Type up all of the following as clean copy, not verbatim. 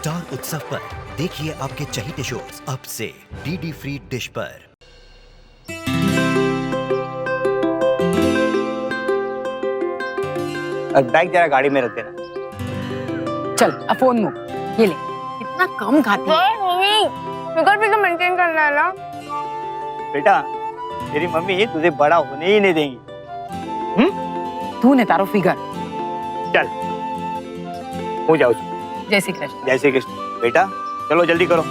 Star उत्सव पर देखिए आपके चहीते शोज अब से डीडी फ्री डिश पर। और बैग जरा गाड़ी में रख देना। चल अब फोन मुँह ये ले, इतना कम खाती है। फिगर भी तो मेंटेन करना है ना। बेटा तेरी मम्मी तुझे बड़ा होने ही नहीं देंगी। तूने तारो फिगर। चल हो जाओ। जय श्री कृष्ण। जय श्री कृष्ण। बेटा चलो जल्दी करो।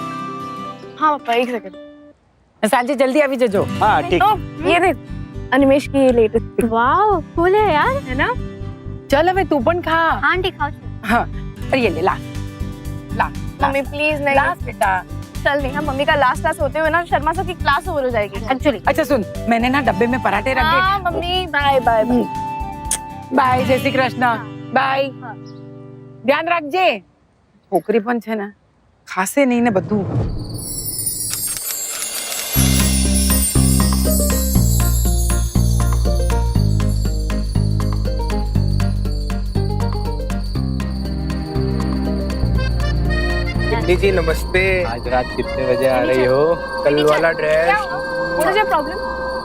हाँ पापा एक सेकंड। सांची जल्दी अभी जो। हाँ ठीक। तो ये देख अनिमेश की लेटेस्ट। वाओ कूल है यार, है ना। चल अबे तू पण खा। हाँ आंटी खाओ। हाँ और ये ले ला ला मम्मी प्लीज नहीं। लास्ट बेटा। चल नहीं, हम मम्मी का लास्ट क्लास होते हुए ना शर्मा सर की क्लास ओवर हो जाएगी एक्चुअली। अच्छा सुन, मैंने ना डब्बे में पराठे रखे। हाँ mummy bye bye bye. Bye जय श्री कृष्ण। बाय। ध्यान रखजे। छोकरी पण છે ને ખાસે નહીં ને બધું। जी नमस्ते। आज रात कितने बजे आ रही हो? कल वाला ड्रेस। मुझे प्रॉब्लम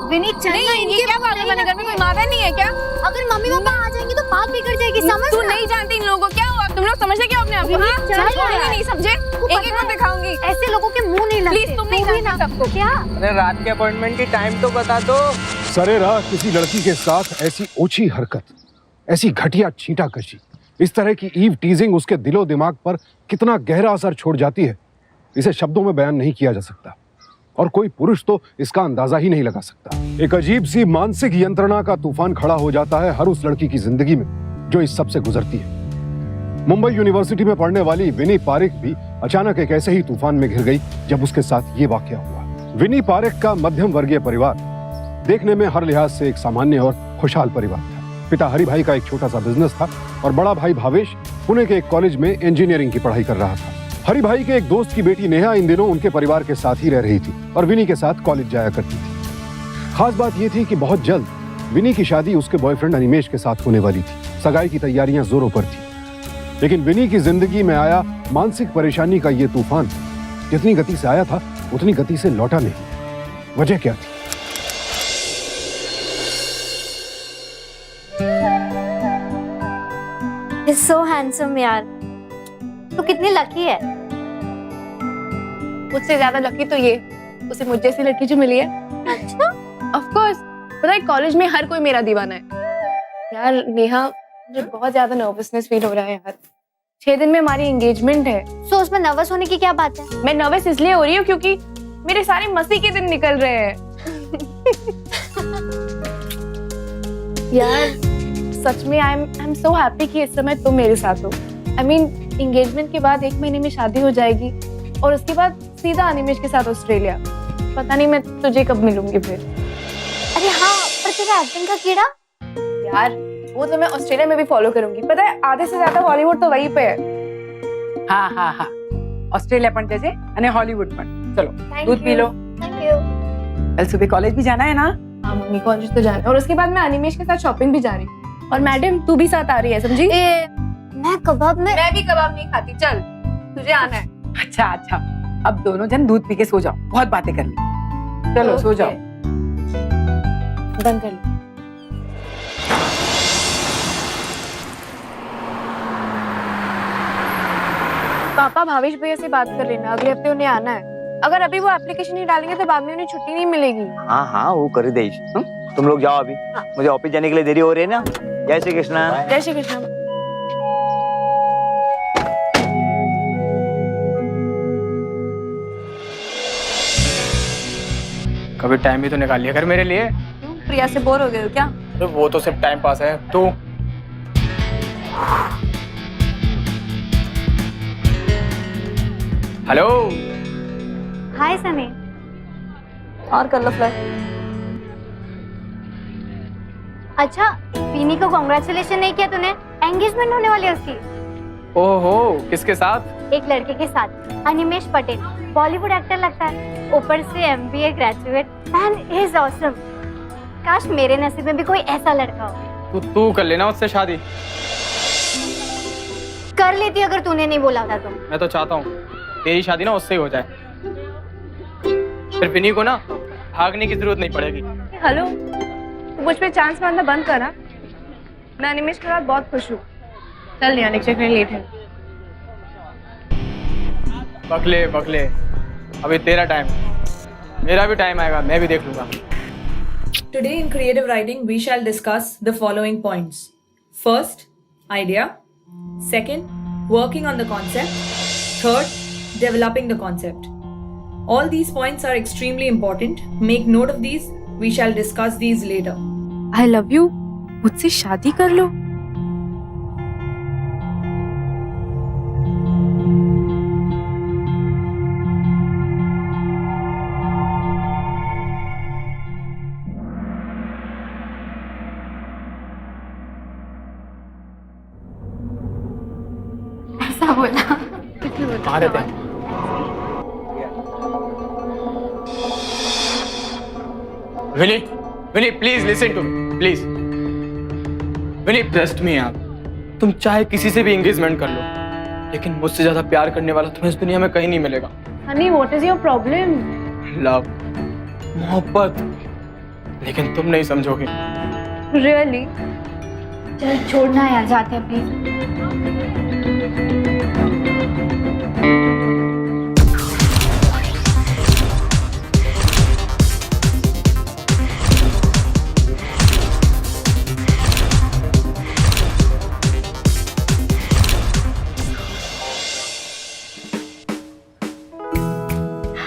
विनीत चलेगा। ये क्या पागल बने, घर में कोई मादा नहीं है क्या? अगर मम्मी पापा आ जाएंगे तो बात बिगड़ जाएगी, समझ तू ना? नहीं जानती इन लोगों को। क्या हुआ, तुम लोग समझते क्या अपने आप को? हाँ? चल छोड़ेंगे यार। नहीं समझे। एक एक बार दिखाऊंगी। ऐसे लोगों के मुंह नहीं लगते। प्लीज तुम नहीं तू भी जानते सबको। क्या अरे रात के अपॉइंटमेंट की टाइम तो बता दो। सरेरा किसी लड़की के साथ ऐसी ओछी हरकत, ऐसी घटिया छींटाकशी, इस तरह की ईव टीजिंग उसके दिलो दिमाग पर कितना गहरा असर छोड़ जाती है, इसे शब्दों में बयान नहीं किया जा सकता। और कोई पुरुष तो इसका अंदाजा ही नहीं लगा सकता। एक अजीब सी मानसिक यंत्रणा का तूफान खड़ा हो जाता है हर उस लड़की की जिंदगी में जो इस सब से गुजरती है। मुंबई यूनिवर्सिटी में पढ़ने वाली विनी पारेख भी अचानक एक ऐसे ही तूफान में घिर गई जब उसके साथ ये वाकया हुआ। विनी पारेख का मध्यम वर्गीय परिवार देखने में हर लिहाज से एक सामान्य और खुशहाल परिवार था। पिता हरि भाई का एक छोटा सा बिजनेस था और बड़ा भाई भावेश पुणे के एक कॉलेज में इंजीनियरिंग की पढ़ाई कर रहा था। हरि भाई के एक दोस्त की बेटी नेहा इन दिनों उनके परिवार के साथ ही रह रही थी और विनी के साथ कॉलेज जाया करती थी। खास बात यह थी कि बहुत जल्द विनी की शादी उसके बॉयफ्रेंड अनिमेश के साथ होने वाली थी। सगाई की तैयारियां जोरों पर थी, लेकिन विनी की जिंदगी में आया मानसिक परेशानी का ये तूफान जितनी गति से आया था उतनी गति से लौटा नहीं। वजह क्या थी? He's so handsome यार, तू कितनी लकी है। मुझसे ज्यादा लकी तो ये उसे मुझ जैसी लड़की जो मिली है। अच्छा ऑफ कोर्स, पता है कॉलेज में हर कोई मेरा दीवाना है। यार नेहा, मुझे बहुत ज्यादा नर्वसनेस फील हो रहा है यार। 6 दिन में हमारी एंगेजमेंट है। तो उसमें नर्वस होने की क्या बात है? मैं नर्वस इसलिए हो रही हूँ क्योंकि मेरे सारे मस्ती के दिन निकल रहे हैं। यार सच में आई एम सो हैप्पी कि इस समय तुम मेरे साथ हो। आई मीन एंगेजमेंट के बाद 1 महीने में शादी हो जाएगी और उसके बाद सीधा अनिमेश के साथ ऑस्ट्रेलिया। पता नहीं मैं तुझे कब मिलूंगी फिर। अरे हाँ, पर तेरा एक्टिंग का कीड़ा। यार वो तो मैं ऑस्ट्रेलिया में भी फॉलो करूंगी। पता है आधे से ज्यादा हॉलीवुड तो वहीं पे है। हाँ हाँ हाँ, ऑस्ट्रेलिया पण जैसे અને हॉलीवुड पण। चलो दूध पी लो। Thank you. कल सुबह कॉलेज भी जाना है ना? हाँ मम्मी कॉलेज तो जाना है और उसके बाद मैं अनिमेश के साथ शॉपिंग भी जा रही हूँ। और मैडम तू भी साथ आ रही है, समझी? मैं कबाब में। मैं भी कबाब नहीं खाती। चल तुझे आना है। अच्छा अच्छा, अब दोनों जन दूध पी के सो जाओ, बहुत बातें कर ली। चलो सो जाओ। बंद कर लो। पापा भावेश भैया से बात कर लेना, अगले हफ्ते उन्हें आना है। अगर अभी वो एप्लीकेशन नहीं डालेंगे तो बाद में उन्हें छुट्टी नहीं मिलेगी। हाँ हाँ वो कर दे। तुम लोग जाओ अभी। हाँ। मुझे ऑफिस जाने के लिए देरी हो रही है ना। जय श्री कृष्ण। जय श्री कृष्ण। कभी टाइम भी तो निकाल लिया कर मेरे लिए। क्यों, प्रिया से बोर हो गए हो क्या? तो वो तो सिर्फ टाइम पास है। तू हेलो। हाय सनी। और कर लो फ्लाई। अच्छा विनी को कांग्रेचुलेशन नहीं किया तूने? एंगेजमेंट होने वाली है उसकी। ओहो, किसके साथ? एक लड़के के साथ, अनिमेश पटेल, बॉलीवुड एक्टर लगता है, ऊपर से MBA graduate and is awesome. काश मेरे नसीब में भी कोई ऐसा लड़का हो। तू कर लेना उससे शादी। कर लेती अगर तूने नहीं बोला था तो। मैं तो चाहता हूँ तेरी शादी ना उससे ही हो जाए, फिर विनी को ना भागने की जरूरत नहीं पड़ेगी। हेलो, तू मुझ पे चांस मारना बंद करा। मैं अनिमेश के साथ बहुत खुश हूँ। चल यार, लेक्चर के लिए लेट है। बकले बकले, अभी तेरा टाइम, मेरा भी टाइम आएगा, मैं भी देख लूंगा। Today in creative writing, we shall discuss the following points. First, idea. Second, working on the concept. Third, developing the concept. All these points are extremely important. Make note of these. We shall discuss these later. I love you. मुझसे शादी कर लो। ऐसा बोला। कहाँ रहते हैं? Vini, Vini please listen to me, please. Vini trust me यार, तुम चाहे किसी से भी एंगेजमेंट कर लो, लेकिन मुझसे ज्यादा प्यार करने वाला तुम्हें इस दुनिया में कहीं नहीं मिलेगा। Honey, what is your problem? Love, मोहब्बत, लेकिन तुम नहीं समझोगे। रियली? चल छोड़ना यार, जाते हैं please.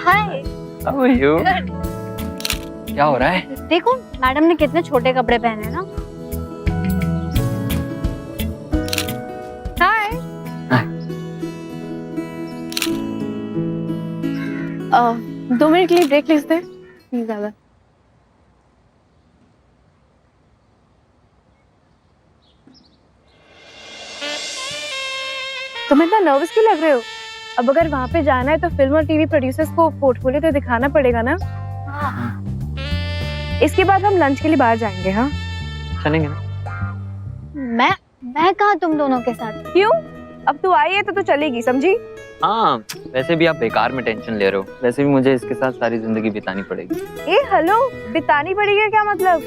Hi. How are you? क्या हो रहा है? देखो मैडम ने कितने छोटे कपड़े पहने हैं ना। हाय। 2 मिनट के लिए ब्रेक ले सकते हैं? नहीं ज्यादा। तुम इतना नर्वस क्यों लग रहे हो? अब अगर वहाँ पे जाना है तो फिल्म और टीवी प्रोड्यूसर्स को पोर्टफोलियो तो दिखाना पड़ेगा ना। इसके बाद हम लंच के लिए बाहर जाएंगे। हाँ चलेंगे ना? मैं कहा तुम दोनों के साथ। क्यों? अब तू आई है तो चलेगी, समझी? हाँ, वैसे भी आप बेकार में टेंशन ले रहे हो, वैसे भी मुझे इसके साथ सारी जिंदगी बितानी पड़ेगी। ए हेलो, बितानी पड़ेगी क्या मतलब?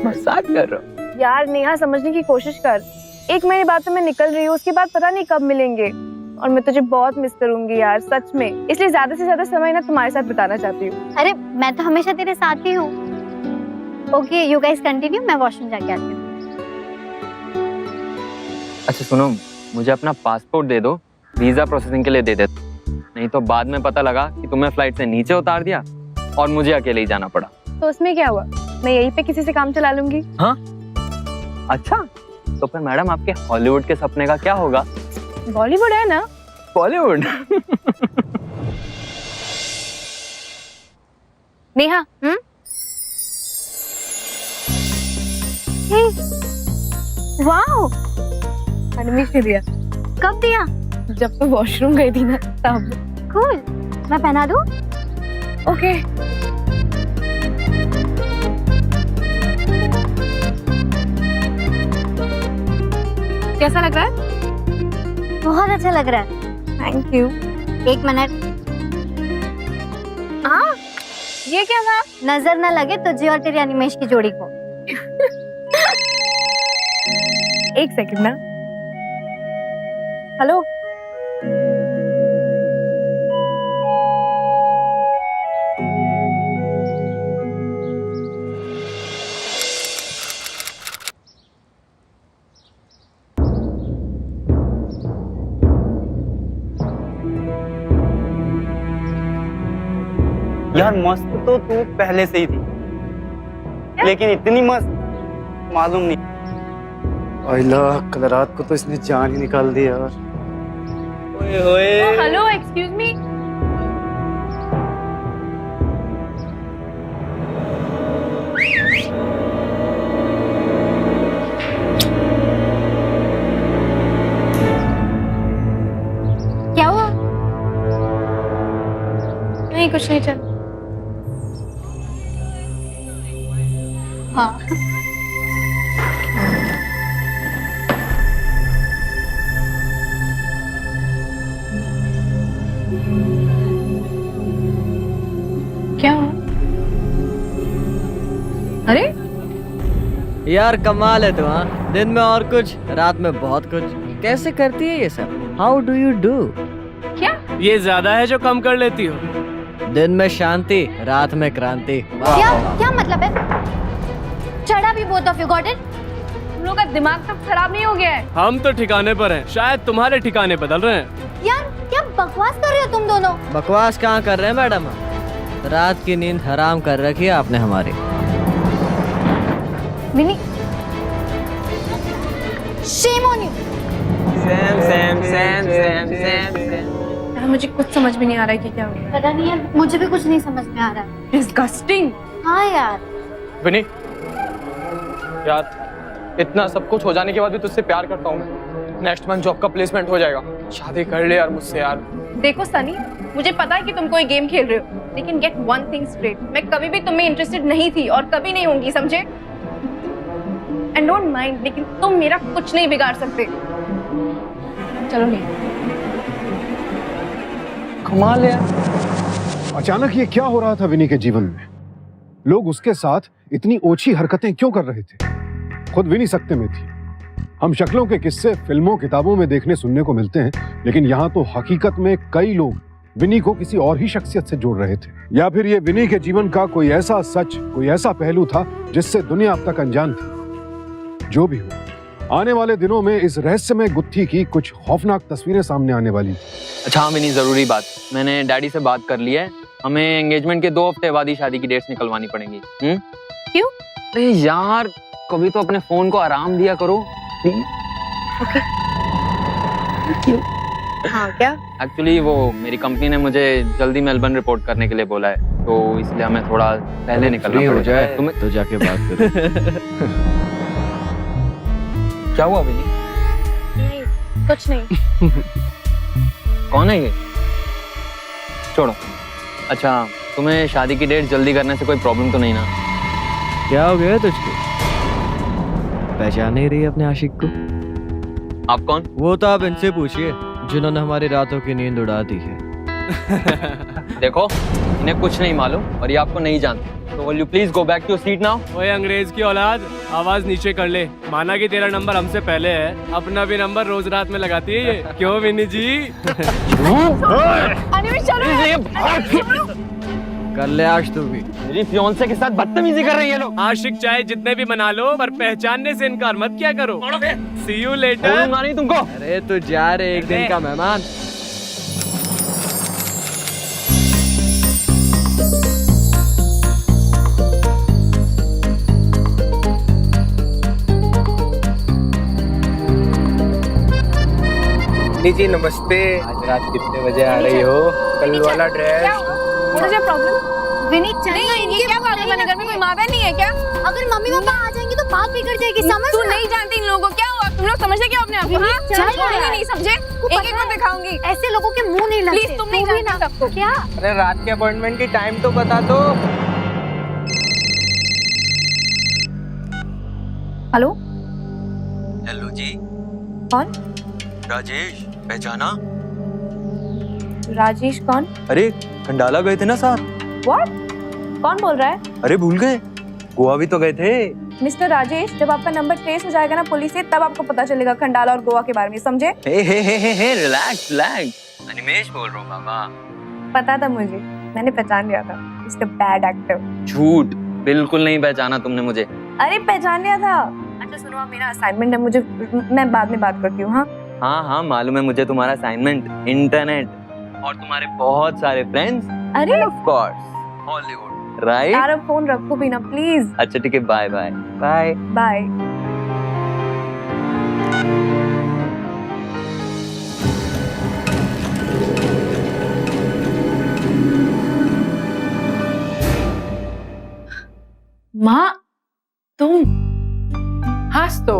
मजाक कर रहा हूँ यार नेहा, समझने की कोशिश कर। 1 महीने बाद तो मैं निकल रही हूँ, उसके बाद पता नहीं कब मिलेंगे, और मैं तुझे बहुत मिस करूंगी यार, सच में। इसलिए ज्यादा से ज्यादा समय ना तुम्हारे साथ बिताना चाहती हूँ। अरे मैं तो हमेशा तेरे साथ ही हूँ। ओके यू गाइस कंटिन्यू, मैं वॉशरूम जाके आती हूँ। अच्छा सुनो, मुझे अपना पासपोर्ट दे दो, वीजा प्रोसेसिंग के लिए दे दे, नहीं तो बाद में पता लगा कि तुम्हें फ्लाइट से नीचे उतार दिया और मुझे अकेले ही जाना पड़ा। तो उसमें क्या हुआ, मैं यहीं पे किसी से काम चला लूंगी। हाँ अच्छा, तो फिर मैडम आपके हॉलीवुड के सपने का क्या होगा? बॉलीवुड है ना? बॉलीवुड। नेहा, वाओ, अनिमेश ने दिया। कब दिया? जब तो वॉशरूम गई थी ना तब। कूल, मैं पहना दूँ? ओके। कैसा लग रहा है? बहुत अच्छा लग रहा है। Thank you. 1 मिनट। हाँ, ये क्या था? नजर न लगे तुझे और तेरी अनिमेश की जोड़ी को। 1 सेकंड ना। हेलो, यार मस्त तो तू पहले से ही थी, लेकिन इतनी मस्त मालूम नहीं। अल्लाह, कल रात को तो इसने जान ही निकाल दी यार। ओए होए। Hello, excuse me. क्या हुआ? नहीं कुछ नहीं, चल। हाँ यार कमाल है तू, हाँ। दिन में और कुछ, रात में बहुत कुछ। कैसे करती है ये सब? How do you do? क्या? ये ज्यादा है जो कम कर लेती हो। दिन में शांति, रात में क्रांति। क्या क्या मतलब है? चढ़ा भी both of you got it? तुम लोग का दिमाग तो खराब नहीं हो गया है? हम तो ठिकाने पर हैं, शायद तुम्हारे ठिकाने बदल रहे हैं। यार क्या बकवास कर रहे हो तुम दोनों? बकवास कहाँ कर रहे हैं मैडम? रात की नींद हराम कर रखी है आपने हमारी। विनी, शेम ऑन यू। यार मुझे कुछ समझ में नहीं आ रहा है कि क्या हो रहा है। पता नहीं यार, मुझे भी कुछ नहीं समझ में आ रहा है। डिस्गस्टिंग। हाँ यार। विनी, यार इतना सब कुछ हो जाने के बाद भी तुझसे प्यार करता हूँ मैं। नेक्स्ट मंथ जॉब का प्लेसमेंट हो जाएगा। शादी कर ले यार मुझसे यार। देखो सनी, मुझे पता है कि तुम कोई गेम खेल रहे हो, लेकिन गेट वन थिंग स्ट्रेट, मैं कभी भी तुम्हें इंटरेस्टेड नहीं थी और कभी नहीं होंगी, समझे? एंड डोंट माइंड, लेकिन तुम मेरा कुछ नहीं बिगाड़ सकते। चलो नहीं। कमाल है यार। अचानक ये क्या हो रहा था विनी के जीवन में? लोग उसके साथ इतनी ओछी हरकतें क्यों कर रहे थे? खुद विनी सकते में थी। हम शक्लों के किस्से फिल्मों किताबों में देखने सुनने को मिलते हैं, लेकिन यहाँ तो हकीकत में कई लोग विनी को किसी और ही शख्सियत से जोड़ रहे थे। या फिर ये विनी के जीवन का कोई ऐसा सच, कोई ऐसा पहलू था जिससे दुनिया अब तक अनजान थी। जो भी हो, आने वाले दिनों में इस रहस्यमय गुत्थी की कुछ खौफनाक तस्वीरें सामने आने वाली थी। अच्छा हाँ विनी, जरूरी बात, मैंने डैडी से बात कर ली है। हमें एंगेजमेंट के 2 हफ्ते बाद ही शादी की डेट्स निकलवानी पड़ेंगी। क्यों? अरे यार, कभी तो अपने फोन को आराम दिया करो। ओके। क्यों? हाँ क्या? एक्चुअली वो मेरी कंपनी ने मुझे जल्दी मेलबर्न रिपोर्ट करने के लिए बोला है, तो इसलिए हमें थोड़ा पहले निकलना हो पड़ेगा। जाए तुम्हें तो जाके बात करो। क्या हुआ विनी? नहीं, कुछ नहीं। कौन है ये? छोड़ो। अच्छा, तुम्हें शादी की डेट जल्दी करने से कोई प्रॉब्लम तो नहीं ना? क्या हो गया तुझको? पहचान नहीं रही अपने आशिक को? आप कौन? वो तो आप इनसे पूछिए जिन्होंने हमारी रातों की नींद उड़ा दी है। देखो, इन्हें कुछ नहीं मालूम और ये आपको नहीं जानते, तो will you please go back to your seat now? ओए अंग्रेज की औलाद, आवाज नीचे कर ले। माना कि तेरा नंबर हमसे पहले है, अपना भी नंबर रोज रात में लगाती है ये। क्यों विनी जी? अनिमेश चलो। कर ले आज तू भी। मेरी फियांसे के साथ बदतमीजी कर रही है लोग। आशिक चाहे जितने भी मना लो, पर पहचानने से इनकार मत क्या करो। सी यू लेटर। बोलूंगा नहीं तुमको। अरे तू जा रे, एक दिन का मेहमान। जी नमस्ते। आज रात कितने बजे आ रही हो? कल वाला ड्रेस। मुझे प्रॉब्लम। विनी चल नहीं, ये क्या पागल बने? घर में कोई माँ बहन नहीं है क्या? अगर मम्मी पापा आ जाएंगे तो बात बिगड़ जाएगी, समझ? तू नहीं जानती इन लोगों को। क्या हुआ? तुम लोग समझते क्या अपने आप को? हाँ? चल छोड़ेंगे नहीं, समझे? एक एक को दिखाऊंगी। ऐसे लोगों के मुंह नहीं लगते। प्लीज तुम नहीं जानते सबको। क्या? अरे रात के अपॉइंटमेंट की टाइम तो बता दो। हेलो, हेलो जी, कौन? राजेश, पहचाना? राजेश कौन? अरे खंडाला गए थे ना साथ। व्हाट? कौन बोल रहा है? अरे भूल गए? गोवा भी तो गए थे। मिस्टर राजेश, जब आपका नंबर ट्रेस हो जाएगा ना पुलिस से, तब आपको पता चलेगा खंडाला और गोवा के बारे में, समझे? हे रिलैक्स रिलैक्स। अनिमेश बोल रहा हूँ मामा। पता था मुझे, मैंने पहचान लिया था। Mister bad actor. झूठ, बिल्कुल नहीं पहचाना तुमने मुझे। अरे पहचान लिया था। अच्छा सुनो, आप मेरा असाइनमेंट है, मैं बाद में बात करती हूँ। हाँ हाँ हाँ, मालूम है मुझे तुम्हारा असाइनमेंट, इंटरनेट और तुम्हारे बहुत सारे फ्रेंड्स। अरे ऑफ कोर्स हॉलीवुड, राइट? यार अब फोन रखो भी ना प्लीज। अच्छा ठीक है, बाय बाय बाय बाय। माँ, तुम? हंस तो।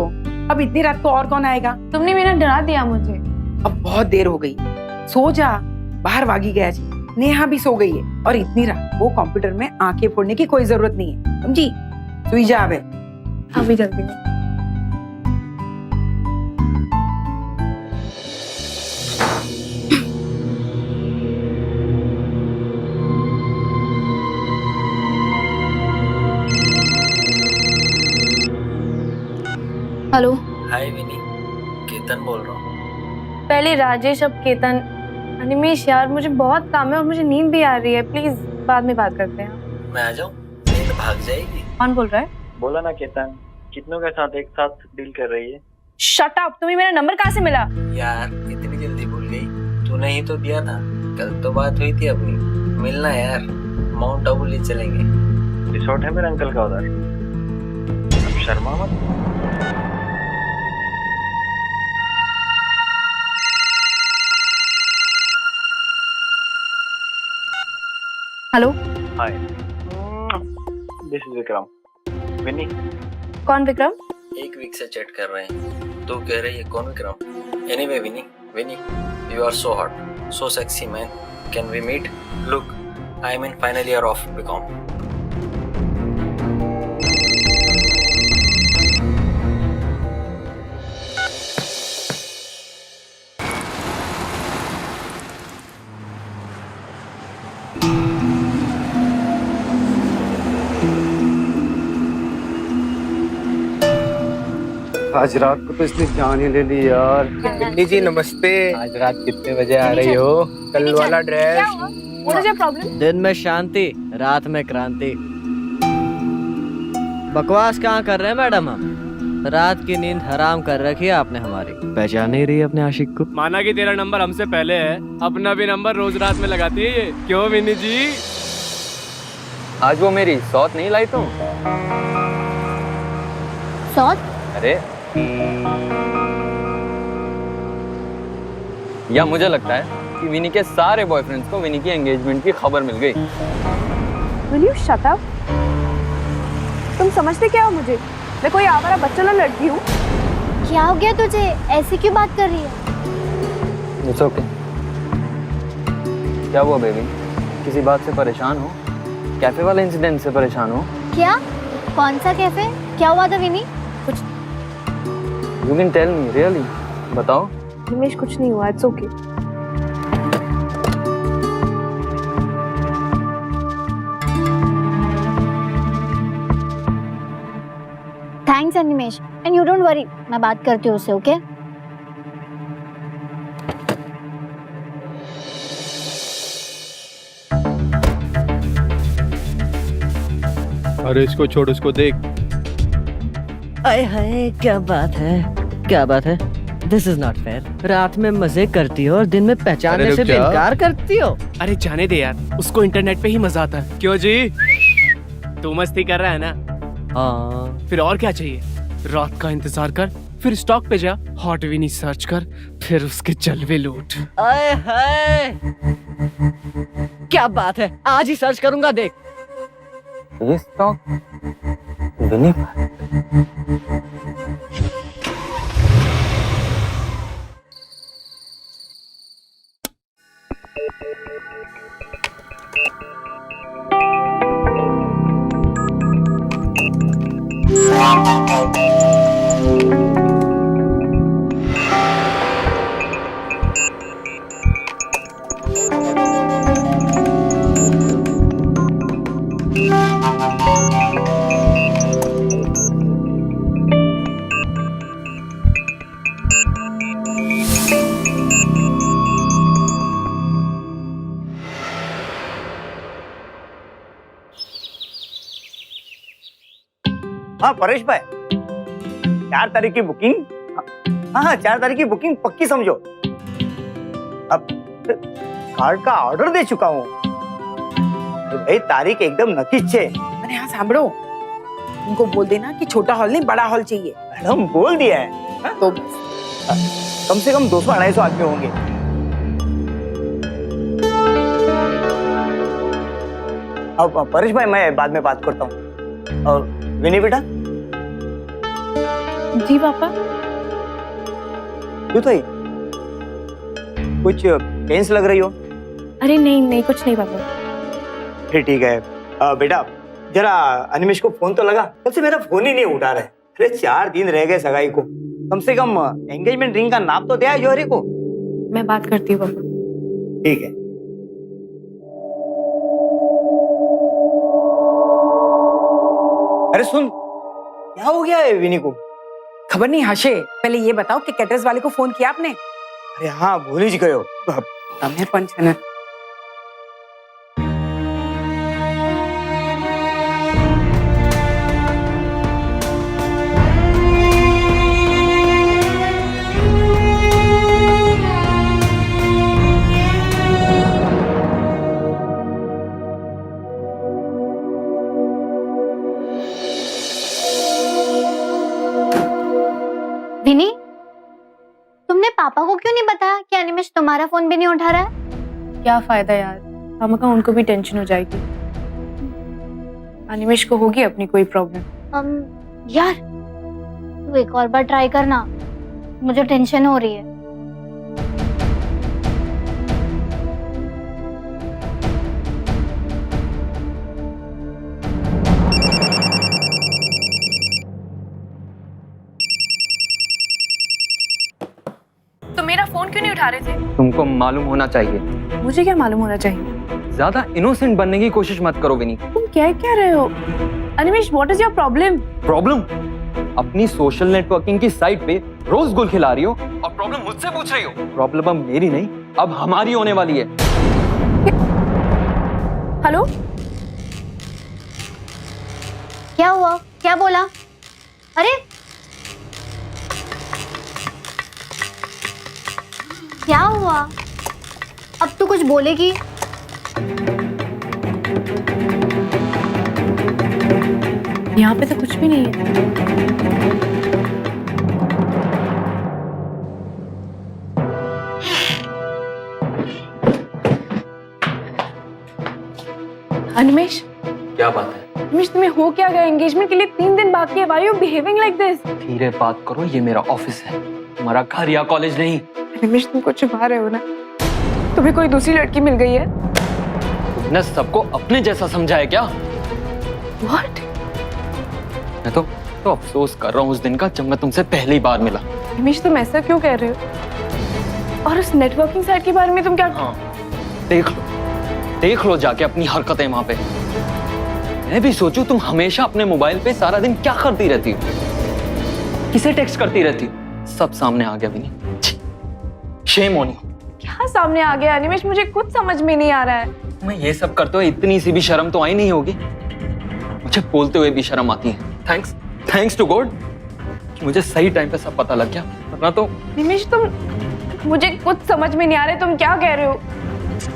अब इतनी रात को और कौन आएगा? तुमने मेरा डरा दिया मुझे। अब बहुत देर हो गई, सो जा। बाहर भागी गया जी। नेहा भी सो गई है, और इतनी रात को कंप्यूटर में आंखें फोड़ने की कोई जरूरत नहीं है, समझी? सुई जा अब। अभी जल्दी में। हेलो। हाय विनी, केतन बोल रहा हूँ। पहले राजेश, अब केतन। अनिमेश यार, मुझे बहुत काम है और मुझे नींद भी आ रही है, प्लीज बाद में बात करते हैं। मैं आ जाऊँ? नींद भाग जाएगी। कौन बोल रहा है? बोला ना केतन, कितनों के साथ एक साथ डील कर रही है। शट अप, तुम्हें मेरा नंबर कहाँ से मिला? यार इतनी जल्दी भूल गई? तूने ही तो दिया था। कल तो बात हुई थी अपनी। मिलना यार, माउंट आबू ले चलेंगे। रिसोर्ट है मेरे अंकल का उधर, अब शर्मा मत। Hello. Hi, this is Vikram. Vini. कौन विक्रम? एक वीक से चैट कर रहे हैं। तू कह रही है कौन Vikram? Anyway Vinny, Vinny, you are so hot, so sexy man. Can we meet? Look, I am in final year of BCom. आज रात को तो इसने जान ही ले ली यार। बिन्नी जी नमस्ते। आज रात कितने बजे आ रही हो? कल वाला dress. What is your problem? दिन में शांति, रात में क्रांति। बकवास कहाँ कर रहे हैं मैडम हम? रात की नींद हराम कर रखी है आपने हमारी। पहचान नहीं रही अपने आशिक को? माना कि तेरा नंबर हमसे पहले है, अपना भी नंबर रोज रात में लगाती है ये। क्यों विनी जी? आज वो मेरी सौत नहीं लाई तुम? सौत? अरे या मुझे लगता है कि विनी के सारे बॉयफ्रेंड्स को विनी की एंगेजमेंट की खबर मिल गई। Will you shut up? तुम समझते क्या हो मुझे? मैं कोई आवारा बच्चों लड़की हूँ? क्या हो गया तुझे? ऐसी क्यों बात कर रही है? It's okay. क्या हुआ बेबी? किसी बात से परेशान हो? कैफे वाले इंसिडेंट से परेशान हो? क्या? कौन सा कैफे? क्या हुआ था Vini? You can tell me, really बताओ। निमेश, कुछ नहीं हुआ, it's okay. Thanks Animesh, and you don't worry, मैं बात करती हूँ उससे, ओके? अरे इसको छोड़, उसको देख। आए हाय, क्या बात है, क्या बात है। This is not fair. रात में मजे करती हो और दिन में पहचानने अरे से रुक भी जा। इनकार करती हो। अरे जाने दे यार, उसको इंटरनेट पे ही मजा आता है। क्यों जी? तू मस्ती कर रहा है ना? हाँ, फिर और क्या चाहिए? रात का इंतजार कर, फिर स्टॉक पे जा, हॉट विनी सर्च कर, फिर उसके जलवे लूट। आए हाय, क्या बात है, आज ही सर्च करूंगा। देख, ये स्टॉक विनी पर। हाँ परेश भाई, 4 तारीख की बुकिंग। हाँ हाँ, 4 तारीख की बुकिंग पक्की समझो। अब कार्ड का ऑर्डर दे चुका हूँ। तो भाई तारीख एकदम नक्की छे। अरे हाँ सामड़ो, उनको बोल देना कि छोटा हॉल नहीं बड़ा हॉल चाहिए। मैडम बोल दिया है। हाँ? तो कम से कम 200-250 आदमी होंगे। अब परेश भाई, मैं बाद में बात करता हूँ। और विनी बेटा, जी पापा। क्यों तो कुछ टेंस लग रही हो? अरे नहीं नहीं, कुछ नहीं पापा। फिर ठीक है। बेटा जरा अनिमेश को फोन तो लगा, कल से मेरा फोन ही नहीं उठा रहा है। अरे 4 दिन रह गए सगाई को, कम से कम एंगेजमेंट रिंग का नाप तो दिया जौहरी को। मैं बात करती हूँ पापा। ठीक है। अरे सुन, क्या हो गया है विनी को? खबर नहीं हशे, पहले ये बताओ कि कैटरर्स वाले को फोन किया आपने? अरे हाँ भूल ही गयो। તમે પણ છે ને। विनी, तुमने पापा को क्यों नहीं बताया कि अनिमेश तुम्हारा फोन भी नहीं उठा रहा है? क्या फायदा यार, हम का उनको भी टेंशन हो जाएगी। अनिमेश को होगी अपनी कोई प्रॉब्लम। यार तू एक और बार ट्राई करना, मुझे टेंशन हो रही है। तो मेरा फोन क्यों नहीं उठा रहे थे? तुमको मालूम होना चाहिए। मुझे क्या मालूम होना चाहिए? ज्यादा इनोसेंट बनने की कोशिश मत करो विनी। तुम क्या रहे हो? Animesh, what is your problem? Problem? अपनी सोशल नेटवर्किंग की साइट पे रोज गुल खिला रही हो और प्रॉब्लम मुझसे पूछ रही हो। प्रॉब्लम अब मेरी नहीं, अब हमारी होने वाली है। हेलो, क्या हुआ? क्या बोला? अरे क्या हुआ? अब तू कुछ बोलेगी? यहाँ पे तो कुछ भी नहीं है। अनिमेश, क्या बात है? अनिमेश, तुम्हें हो क्या गया? एंगेजमेंट के लिए 3 दिन बाकी है। Why you behaving like this? धीरे बात करो, ये मेरा ऑफिस है, तुम्हारा घर या कॉलेज नहीं। अनिमेश, तुम कुछ छुपा रहे हो ना? तुम्हें कोई दूसरी लड़की मिल गई है? तुमने सबको अपने जैसा समझा है क्या? What? मैं तो अफसोस कर रहा हूँ उस दिन का जब मैं तुमसे पहली बार मिला। अनिमेश, तुम ऐसा क्यों कह रहे हो? और उस नेटवर्किंग साइट के बारे में तुम क्या? हाँ, देख लो जाके अपनी हरकतें वहां पे। मैं भी सोचूं तुम हमेशा अपने मोबाइल पे सारा दिन क्या करती रहती हो, किसे टेक्स्ट करती रहती हो। सब सामने आ गया विनी, शेम ऑन यू। क्या सामने आ गया अनिमेश? मुझे कुछ समझ में नहीं आ रहा है। मैं ये सब करते हुए इतनी सी भी शर्म तो आई नहीं होगी? मुझे बोलते हुए भी शर्म आती है। थैंक्स टू गॉड मुझे सही टाइम पे सब पता लग गया, वरना तो। अनिमेश, मुझे कुछ समझ में नहीं आ रहा है, तुम क्या कह रहे हो?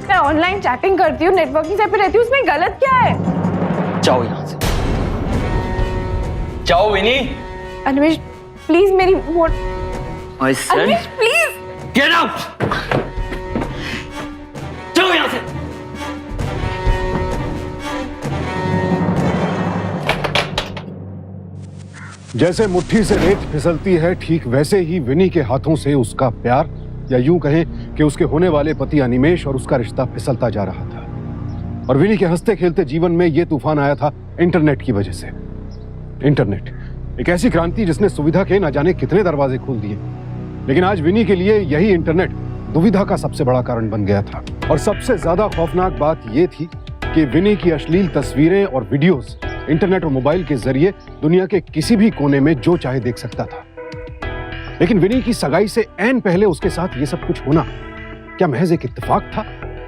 मैं ऑनलाइन चैटिंग करती हूँ, नेटवर्किंग साइट पे रहती हूँ, उसमें गलत क्या है? जाओ यहाँ से, जाओ विनी। अनिमेश प्लीज मेरी I said, Animesh please get out! जाओ यहाँ से। जैसे मुट्ठी से रेत फिसलती है, ठीक वैसे ही विनी के हाथों से उसका प्यार, या यूं कहें कि उसके होने वाले पति अनिमेश और उसका रिश्ता फिसलता जा रहा था। और विनी के हंसते खेलते जीवन में यह तूफान आया था इंटरनेट की वजह से। इंटरनेट, एक ऐसी क्रांति जिसने सुविधा के न जाने कितने दरवाजे खोल दिए, लेकिन आज विनी के लिए यही इंटरनेट दुविधा का सबसे बड़ा कारण बन गया था। और सबसे ज्यादा खौफनाक बात यह थी कि विनी की अश्लील तस्वीरें और वीडियोस इंटरनेट और मोबाइल के जरिए दुनिया के किसी भी कोने में जो चाहे देख सकता था। लेकिन विनी की सगाई से ऐन पहले उसके साथ ये सब कुछ होना क्या महज एक इत्तेफाक था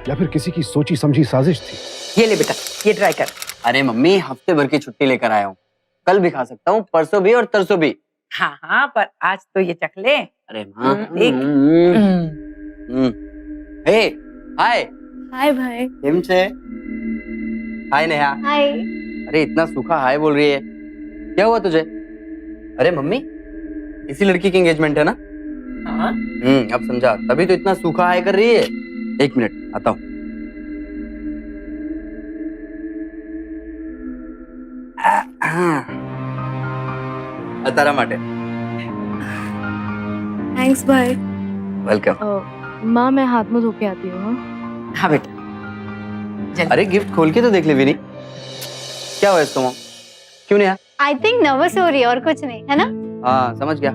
या फिर किसी की सोची समझी साजिश थी? ये ले बेटा, ये ट्राई कर। अरे मम्मी, हफ्ते भर की छुट्टी लेकर आया हूँ, कल भी खा सकता हूँ, परसों भी और तरसों भी। हाँ, पर आज तो ये चख ले। अरे माँ, देख। हे, हाय। हाय भाई। केम छे? हाय नेहा। हाय। अरे इतना सूखा हाय बोल रही है, क्या हुआ तुझे? अरे मम्मी, इसी लड़की की एंगेजमेंट है ना? हाँ। अब समझा, तभी तो इतना सूखा हाय कर रही है। 1 मिनट आता हूँ। तारा माटे। थैंक्स भाई। वेलकम। माँ, मैं हाथ मुंह धो के आती हूँ। हाँ बेटा। अरे गिफ्ट खोल के तो देख ले विनी, क्या हुआ इसको? क्यों नहीं? आई थिंक नर्वस हो रही है और कुछ नहीं, है ना? हाँ समझ गया,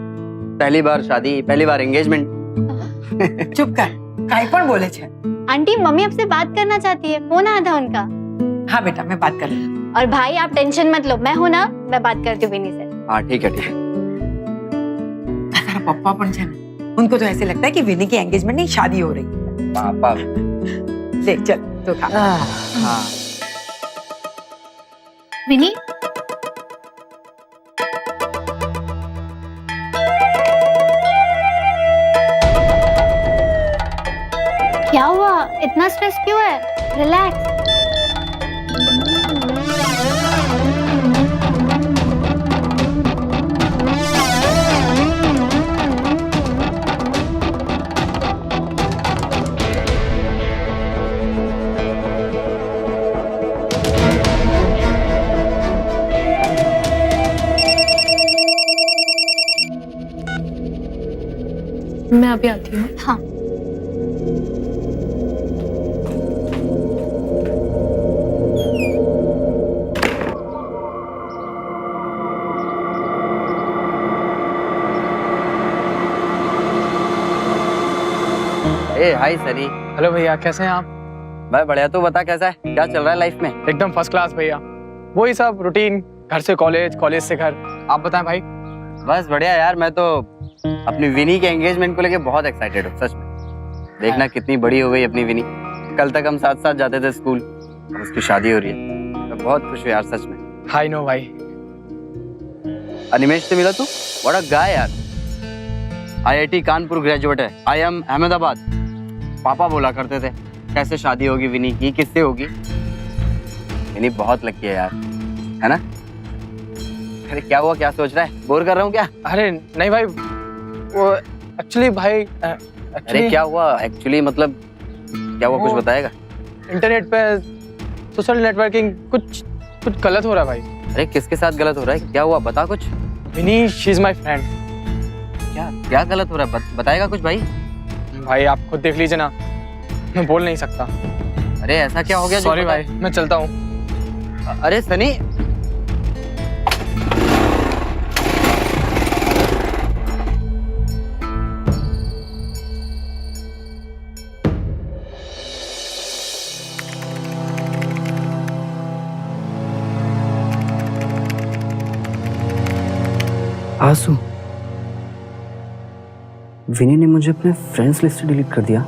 पहली बार शादी, पहली बार एंगेजमेंट। चुप कर, काई पण बोले छे। आंटी, मम्मी आपसे बात करना चाहती है, फोन आया था उनका। हाँ बेटा, मैं बात कर लूँ। और भाई आप टेंशन मत लो, मैं हूं ना, मैं बात करती हूँ विनी से। हाँ ठीक है ठीक है। पप्पा पण छे ना, उनको तो ऐसे लगता है कि विनी की एंगेजमेंट नहीं शादी हो रही। पापा ले चल तो खा। हाँ विनी क्या हुआ, इतना स्ट्रेस क्यों है? रिलैक्स। मैं अभी आती हूँ। हाँ ए हाय सनी। हेलो भैया, कैसे हैं आप? मैं बढ़िया, तू बता कैसा है, क्या चल रहा है लाइफ में? एकदम फर्स्ट क्लास भैया। वही सब रूटीन, घर से कॉलेज, कॉलेज से घर। आप बताएं भाई। बस बढ़िया यार, मैं तो अपनी विनी के एंगेजमेंट को लेके बहुत एक्साइटेड हूँ सच में। देखना कितनी बड़ी हो गई अपनी विनी। कल तक हम साथ साथ जाते थे स्कूल, अब उसकी शादी हो रही है। मैं बहुत खुश हूँ यार सच में। हाय नो भाई। अनिमेश से मिला तू? बड़ा गाय यार। IIT कानपुर ग्रेजुएट है, IIM अहमदाबाद। पापा बोला करते थे कैसे शादी होगी विनी की, किससे होगी। विनी बहुत लकी है यार, है ना? अरे क्या हुआ, क्या सोच रहा है? बोर कर रहा हूँ क्या? अरे नहीं भाई, वो एक्चुअली भाई अरे क्या हुआ एक्चुअली, मतलब क्या हुआ, कुछ बताएगा? इंटरनेट पे सोशल नेटवर्किंग कुछ गलत हो रहा है भाई। अरे किसके साथ गलत हो रहा है, क्या हुआ, बता कुछ। विनी, शी इज माय फ्रेंड। क्या गलत हो रहा है, बताएगा कुछ भाई? भाई आप खुद देख लीजिए ना, मैं बोल नहीं सकता। अरे ऐसा क्या हो गया? सॉरी भाई, मैं चलता हूँ। अरे सनी, आंसू, विनी ने मुझे अपने फ्रेंड्स लिस्ट से डिलीट कर दिया।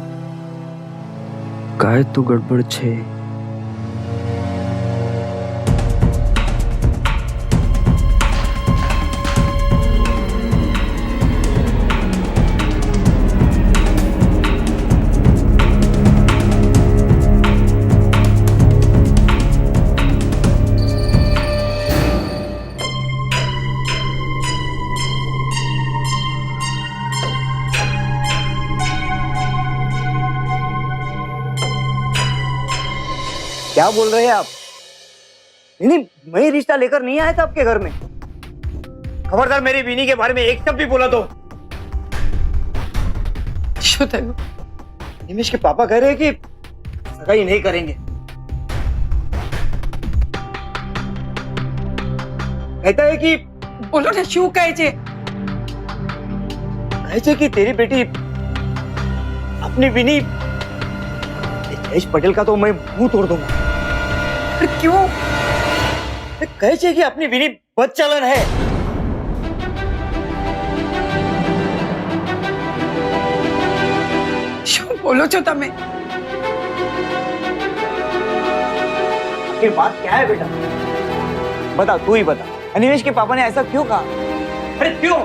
काय तो गड़बड़ छे। क्या बोल रहे हैं आप? नहीं, मैं ही रिश्ता लेकर नहीं आया था आपके घर में। खबरदार मेरी विनी के बारे में एक शब्द भी बोला तो। निमेश के पापा कह रहे हैं कि सगाई नहीं करेंगे। कहता है कि बोलो ना, शू कहे छे कि तेरी बेटी अपनी विनी, जयेश पटेल का तो मैं मुंह तोड़ दूंगा। क्यों? कहे छे कि अपनी विनी बदचलन है। शू बोलो छो तमे? आखिर बात क्या है बेटा? बता, तू ही बता। अनिमेश के पापा ने ऐसा क्यों कहा? अरे क्यों?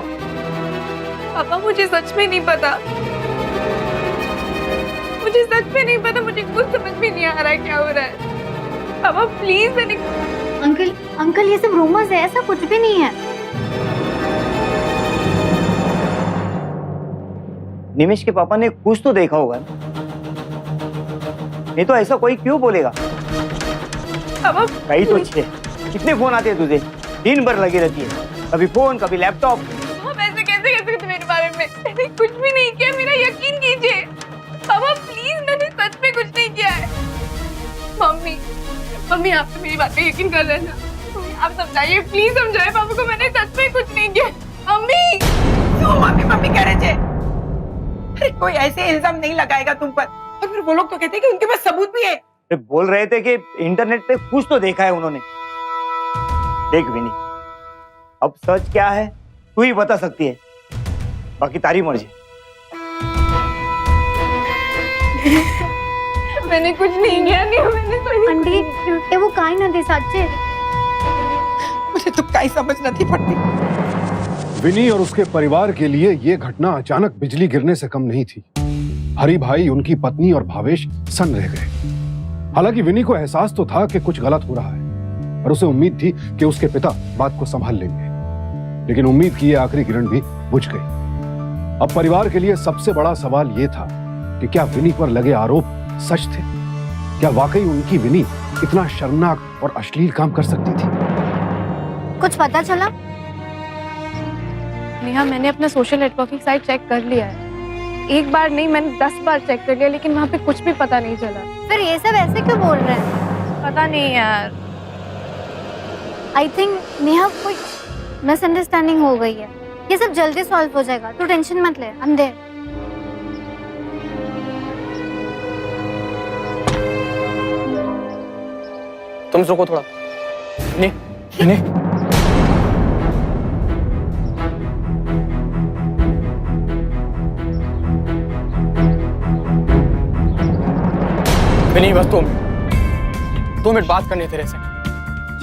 पापा मुझे सच में नहीं पता, मुझे सच में नहीं पता, मुझे कुछ समझ में नहीं आ रहा है क्या हो रहा है। पापा प्लीज। अंकल ये सब रूमर्स है, ऐसा कुछ भी नहीं है। निमेश के पापा ने कुछ तो देखा होगा, नहीं तो ऐसा कोई क्यों बोलेगा? पापा कहीं तो छे। कितने फोन आते हैं तुझे? दिन भर लगी रहती है, कभी फोन कभी लैपटॉप। आप ऐसे कैसे कह सकते मेरे बारे में? मैंने कुछ भी नहीं किया, मेरा यकीन कीजिए। पापा प्लीज, मैंने सच में कुछ नहीं किया है। मम्मी आप तो मेरी बात पे यकीन कर रहे हैं ना? मम्मी आप समझाइए, प्लीज समझाइए पापा को, मैंने सच में कुछ नहीं किया। मम्मी क्यों मम्मी कह रहे थे? अरे कोई ऐसे इल्जाम नहीं लगाएगा तुम पर। और फिर वो लोग तो कहते हैं कि उनके पास सबूत भी है। बोल रहे थे कि इंटरनेट पे कुछ तो देखा है उन्होंने। देख विनी, अब सच क्या है तू ही बता सकती है। बाकी तारी मर्जी। मैंने कुछ नहीं किया, नहीं मैंने कुछ नहीं आंटी वो काई न दे साचे। मुझे तो काई समझ नहीं पड़ती। विनी और उसके परिवार के लिए ये घटना अचानक बिजली गिरने से कम नहीं थी। हरि भाई, उनकी पत्नी और भावेश सन्न रह गए। हालांकि विनी को एहसास तो था कि कुछ गलत हो रहा है, पर उसे उम्मीद थी कि उसके पिता बात को संभाल लेंगे। लेकिन उम्मीद की ये आखिरी किरण भी बुझ गई। अब परिवार के लिए सबसे बड़ा सवाल ये था कि क्या विनी पर लगे आरोप सच थे? क्या वाकई उनकी विनी इतना शर्मनाक और अश्लील काम कर सकती थी? कुछ पता चला? नेहा, मैंने अपना सोशल नेटवर्किंग साइट चेक कर लिया है। एक बार नहीं, मैंने 10 बार चेक कर लिया, लेकिन वहाँ पे कुछ भी पता नहीं चला। फिर ये सब ऐसे क्यों बोल रहे हैं? पता नहीं यार। आई थिंक नेहा कोई मिसअंडरस्टैंडिंग हो गई है। ये सब जल्दी सॉल्व हो जाएगा, तू टेंशन मत ले। I am there. तुम रुको थोड़ा। नहीं, नहीं। नहीं, बस 2 मिनट बात करनी है तेरे से।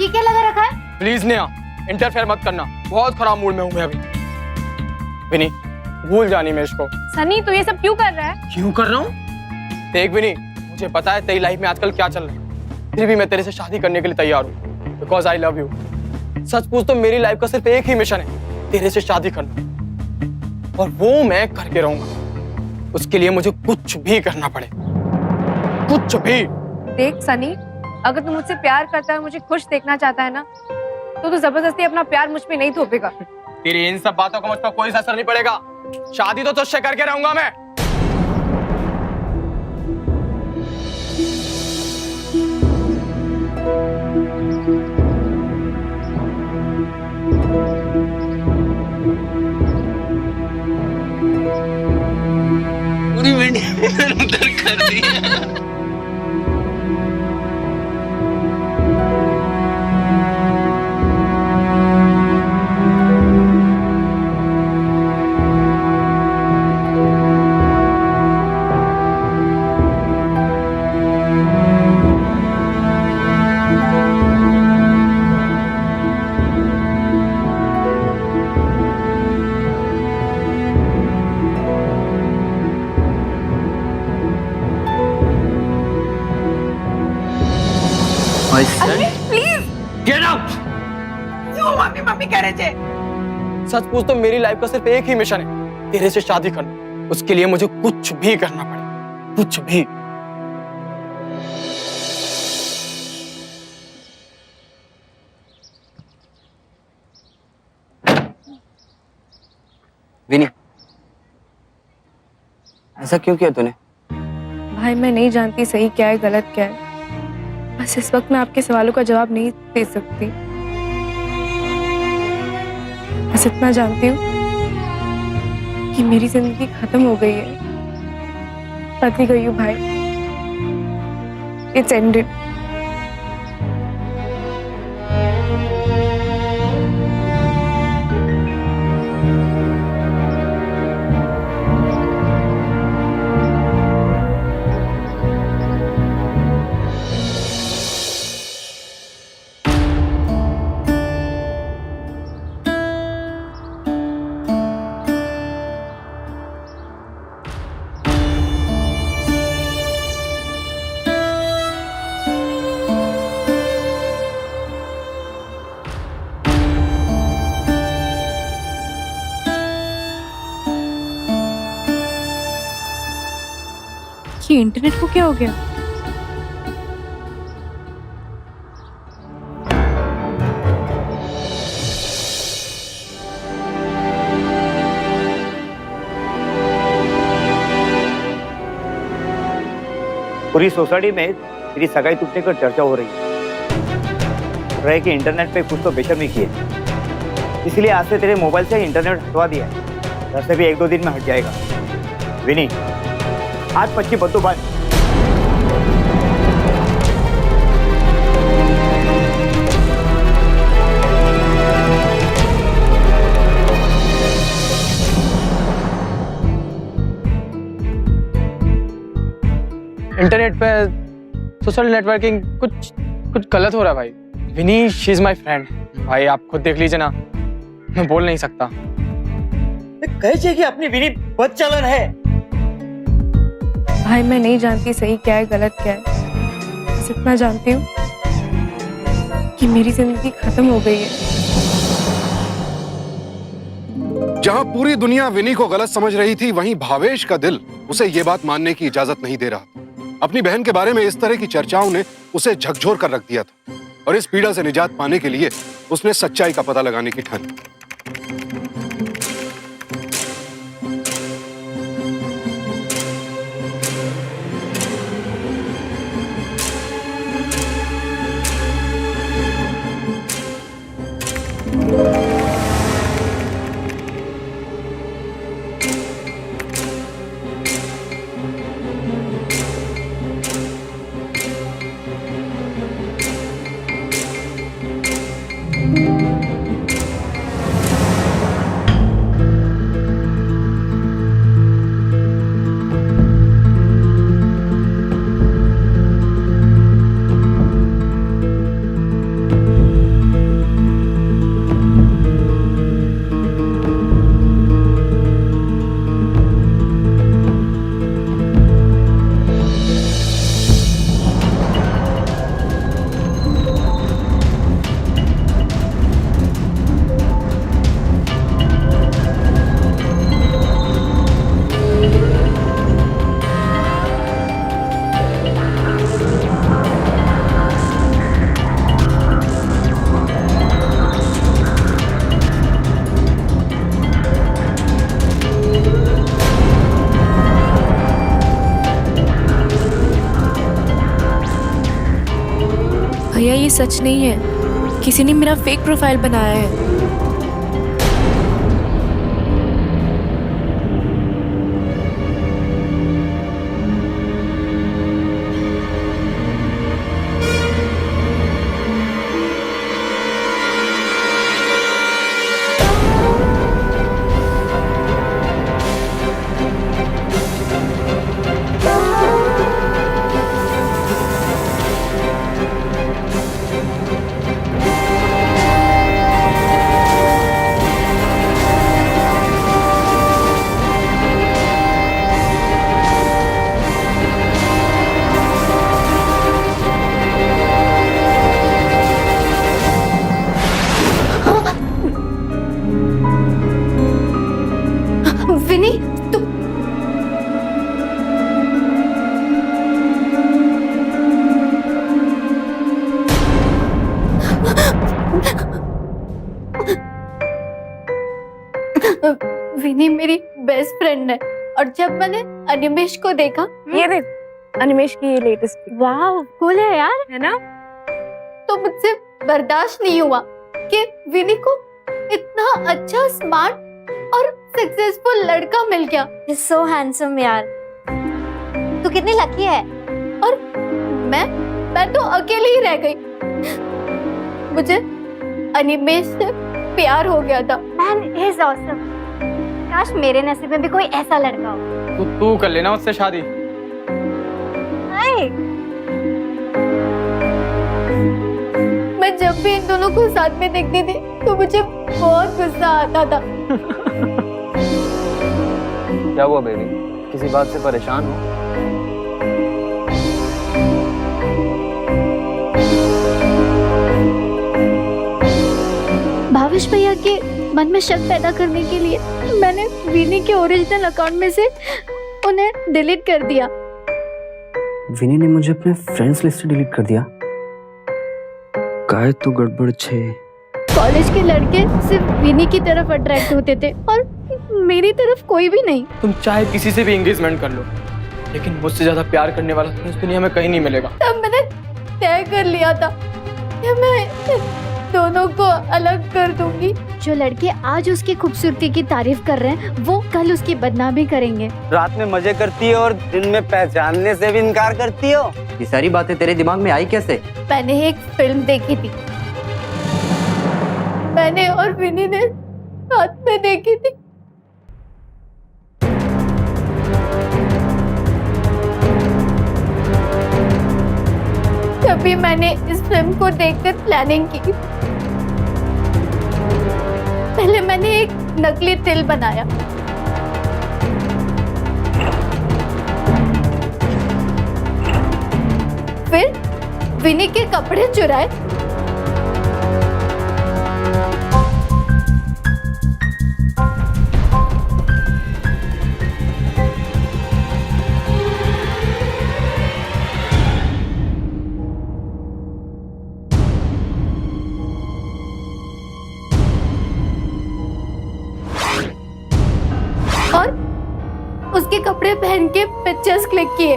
ये क्या लगा रखा है? प्लीज नेहा, इंटरफेयर मत करना। बहुत खराब मूड में हूं मैं अभी। विनी, भूल जानी मैं इसको। सनी, तू ये सब क्यों कर रहा है? क्यों कर रहा हूँ? देख विनी, मुझे पता है तेरी लाइफ में आजकल क्या चल रहा है, फिर भी मैं तेरे से शादी करने के लिए तैयार हूँ, बिकॉज आई लव यू। सच पूछ तो मेरी लाइफ का सिर्फ एक ही मिशन है, तेरे से शादी करना, और वो मैं करके रहूंगा। उसके लिए मुझे कुछ भी करना पड़े, कुछ भी। देख सनी, अगर तू मुझसे प्यार करता है, मुझे खुश देखना चाहता है ना, तो तू जबरदस्ती अपना प्यार मुझ पे नहीं थोपेगा। तेरी इन सब बातों का मुझ पर कोई असर नहीं पड़ेगा। शादी तो तुझसे करके रहूंगा मैं। पूरी वीडियो उधर कर दी है। Get out! क्यों मम्मी कह रहे थे? सच पूछ तो मेरी लाइफ का सिर्फ एक ही मिशन है, तेरे से शादी करना। उसके लिए मुझे कुछ भी करना पड़े, कुछ भी। विनी, ऐसा क्यों किया तूने? भाई, मैं नहीं जानती सही क्या है गलत क्या है। बस इस वक्त मैं आपके सवालों का जवाब नहीं दे सकती। बस इतना जानती हूँ कि मेरी जिंदगी खत्म हो गई है। पति गई हूँ भाई, इट्स एंडेड। ये इंटरनेट को क्या हो गया? पूरी सोसाइटी में तेरी सगाई टूटने का चर्चा हो रही है। रहे कि इंटरनेट पे कुछ तो बेशर्मी की है, इसलिए आज से तेरे मोबाइल से इंटरनेट हटवा दिया है। वैसे भी 1-2 दिन में हट जाएगा। विनी, आज 25 बंदूक बंद। इंटरनेट पे सोशल नेटवर्किंग कुछ कुछ गलत हो रहा है भाई। विनी, शी इज माय फ्रेंड। भाई आप खुद देख लीजिए ना, मैं बोल नहीं सकता। कहे कि अपनी विनी बहुत चलन है। भाई मैं नहीं जानती सही क्या है गलत क्या है, बस इतना जानती हूँ कि मेरी जिंदगी खत्म हो गई है। जहां पूरी दुनिया विनी को गलत समझ रही थी, वहीं भावेश का दिल उसे ये बात मानने की इजाजत नहीं दे रहा। अपनी बहन के बारे में इस तरह की चर्चाओं ने उसे झकझोर कर रख दिया था और इस पीड़ा से निजात पाने के लिए उसने सच्चाई का पता लगाने की ठानी। भैया ये सच नहीं है, किसी ने मेरा फेक प्रोफाइल बनाया है। विनी, तू विनी मेरी बेस्ट फ्रेंड है और जब मैंने अनिमेश को देखा, ये देख अनिमेश की ये लेटेस्ट। वाह कूल है यार, है ना? तो मुझसे बर्दाश्त नहीं हुआ कि विनी को इतना अच्छा, स्मार्ट और सक्सेसफुल लड़का मिल गया। सो हैंडसम यार, तू कितनी लकी है। और मैं तो अकेली ही रह गई। मुझे अनिमेश से प्यार हो गया था। Man is awesome. काश मेरे नसीब में भी कोई ऐसा लड़का हो। तू कर लेना उससे शादी। हाय, मैं जब भी इन दोनों को साथ में देखती थी तो मुझे बहुत गुस्सा आता था। क्या हुआ बेबी, किसी बात से परेशान हो? भावेश भैया के मन में शक पैदा करने के लिए मैंने विनी के ओरिजिनल अकाउंट में से उन्हें डिलीट कर दिया। विनी ने मुझे अपने फ्रेंड्स लिस्ट से डिलीट कर दिया। काय तो गड़बड़ छे। कॉलेज के लड़के सिर्फ विनी की तरफ अट्रैक्ट होते थे और मेरी तरफ कोई भी नहीं। तुम चाहे किसी से भी एंगेजमेंट कर लो, लेकिन मुझसे ज्यादा प्यार करने वाला तुम्हें इस दुनिया में कहीं नहीं मिलेगा। तब मैंने तय कर लिया था कि मैं दोनों को अलग कर दूंगी। जो लड़के आज उसकी खूबसूरती की तारीफ कर रहे हैं, वो कल उसकी बदनामी करेंगे। रात में मजे करती हो और दिन में पहचानने से भी इनकार करती हो। ये सारी बातें तेरे दिमाग में आई कैसे? मैंने एक फिल्म देखी थी, मैंने और विनी ने साथ में देखी थी। तभी मैंने इस फिल्म को देखकर प्लानिंग की। पहले मैंने एक नकली तिल बनाया, फिर विनी के कपड़े चुराए, और उसके कपड़े पहन के पिक्चर्स क्लिक किए।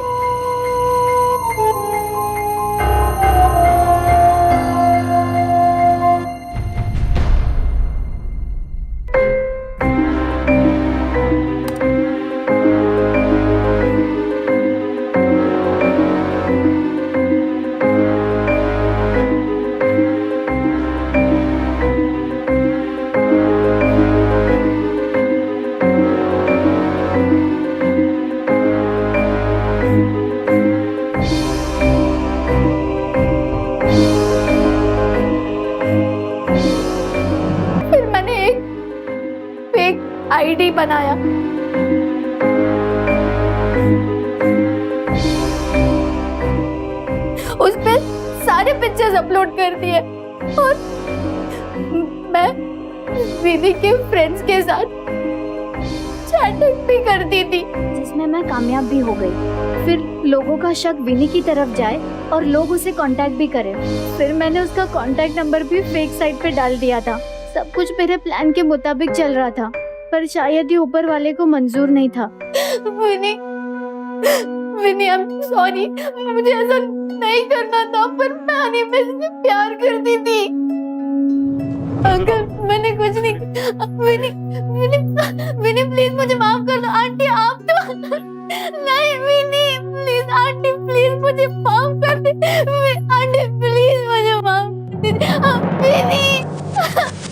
आईडी बनाया, उस पे सारे पिक्चर्स अपलोड कर दिए और मैं विनी के फ्रेंड्स के साथ चैटिंग भी करती थी, जिसमें मैं कामयाब भी हो गई। फिर लोगों का शक विनी की तरफ जाए और लोग उसे कांटेक्ट भी करें। फिर मैंने उसका कांटेक्ट नंबर भी फेक साइट पे डाल दिया था। सब कुछ मेरे प्लान के मुताबिक चल रहा था, पर शायद ये ऊपर वाले को मंजूर नहीं था। विनी, आई एम सॉरी, मुझे ऐसा नहीं करना था, पर मैं अनिमेश से प्यार करती थी। अंकल, मैंने कुछ नहीं। विनी प्लीज मुझे माफ कर दो। आंटी आप तो नहीं। विनी प्लीज, आंटी प्लीज मुझे माफ कर दे। आंटी प्लीज मुझे माफ कर दे। विनी।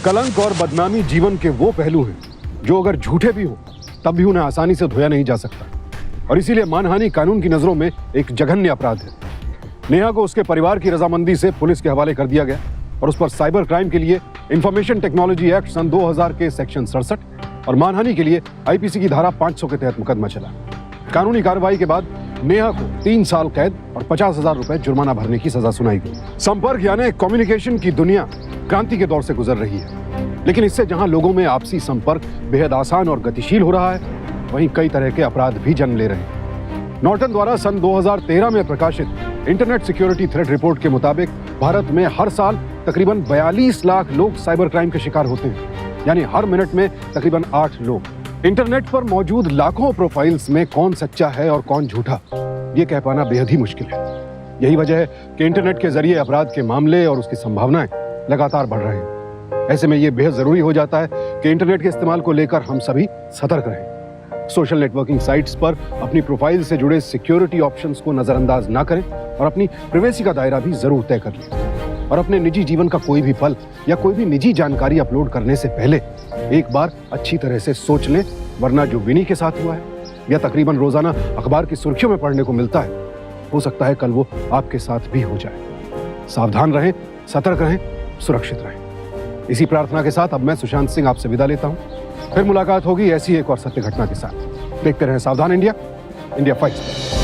कलंक और बदनामी जीवन के वो पहलू हैं जो अगर झूठे भी हो तब भी उन्हें आसानी से धोया नहीं जा सकता, और इसीलिए मानहानि कानून की नजरों में एक जघन्य अपराध है। नेहा को उसके परिवार की रजामंदी से पुलिस के हवाले कर दिया गया और उस पर साइबर क्राइम के लिए इंफॉर्मेशन टेक्नोलॉजी एक्ट सन 2000 के सेक्शन 67 और मानहानि के लिए आईपीसी की धारा 500 के तहत मुकदमा चला। कानूनी कार्रवाई के बाद नेहा को 3 साल कैद और 50,000 रुपए जुर्माना भरने की सजा सुनाई गई। संपर्क यानी कम्युनिकेशन की दुनिया क्रांति के दौर से गुजर रही है, लेकिन इससे जहां लोगों में आपसी संपर्क बेहद आसान और गतिशील हो रहा है, वहीं कई तरह के अपराध भी जन्म ले रहे हैं। नॉर्टन द्वारा सन 2013 में प्रकाशित इंटरनेट सिक्योरिटी थ्रेट रिपोर्ट के मुताबिक भारत में हर साल तकरीबन 42 लाख लोग साइबर क्राइम के शिकार होते हैं, यानी हर मिनट में तकरीबन 8 लोग। इंटरनेट पर मौजूद लाखों प्रोफाइल्स में कौन सच्चा है और कौन झूठा, ये कह पाना बेहद ही मुश्किल है। यही वजह है कि इंटरनेट के जरिए अपराध के मामले और उसकी संभावनाएं लगातार बढ़ रहे हैं। ऐसे में यह बेहद जरूरी हो जाता है कि इंटरनेट के इस्तेमाल को लेकर हम सभी सतर्क रहें। सोशल नेटवर्किंग साइट्स पर अपनी प्रोफाइल से जुड़े सिक्योरिटी ऑप्शंस को नजरअंदाज ना करें और अपनी प्राइवेसी का दायरा भी जरूर तय कर लें। और अपने निजी जीवन का कोई भी पल या कोई भी निजी जानकारी अपलोड करने से पहले एक बार अच्छी तरह से सोच लें, वरना जो विनी के साथ हुआ है या तकरीबन रोजाना अखबार की सुर्खियों में पढ़ने को मिलता है, हो सकता है कल वो आपके साथ भी हो जाए। सावधान रहें, सतर्क रहें, सुरक्षित रहें। इसी प्रार्थना के साथ अब मैं सुशांत सिंह आपसे विदा लेता हूं। फिर मुलाकात होगी ऐसी एक और सत्य घटना के साथ। देखते रहें सावधान इंडिया, इंडिया फाइट्स।